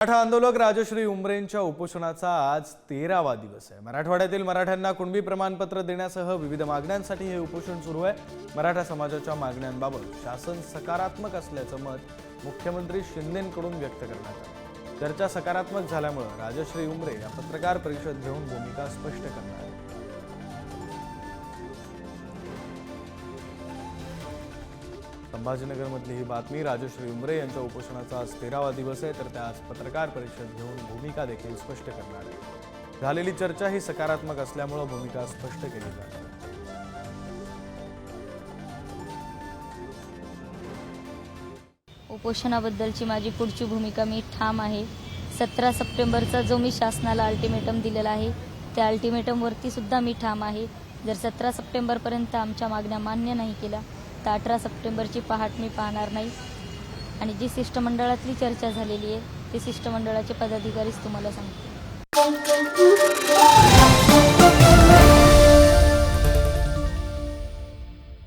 मराठा आंदोलक राजश्री उमरेंच्या उपोषणाचा आज 13वा दिवस आहे। मराठवाड्यातील मराठ्यांना कुणबी प्रमाणपत्र देण्यासह विविध मागण्यांसाठी हे उपोषण सुरू आहे। मराठा समाजाच्या मागण्यांबाबत शासन सकारात्मक असल्याचं मत मुख्यमंत्री शिंदेंकडून व्यक्त करण्यात आलं। चर्चा सकारात्मक झाल्यामुळे राजश्री उमरे या पत्रकार परिषद घेऊन भूमिका स्पष्ट करणार आहेत। संभाजीनगरमधली ही बातमी। राजश्री उमरे यांच्या उपोषणाचा आज 13वा दिवस आहे, तर त्या आज पत्रकार परिषद घेऊन भूमिका देखील स्पष्ट करणार आहेत। झालेली चर्चा ही सकारात्मक असल्यामुळे भूमिका स्पष्ट केली जाणार आहे। उपोषणाबद्दलची माझी पुढची भूमिका मी ठाम आहे। 17 सप्टेंबरचा जो मी शासनाला अल्टिमेटम दिलेला आहे त्या अल्टिमेटमवरती सुद्धा मी ठाम आहे। जर 17 सप्टेंबरपर्यंत आमच्या मागण्या मान्य नाही केल्या तर 18 सप्टेंबरची पहाट मी पाहणार नाही। आणि जी शिष्टमंडळातली चर्चा झालेली आहे ते शिष्टमंडळाचे पदाधिकारीच तुम्हाला सांगतील।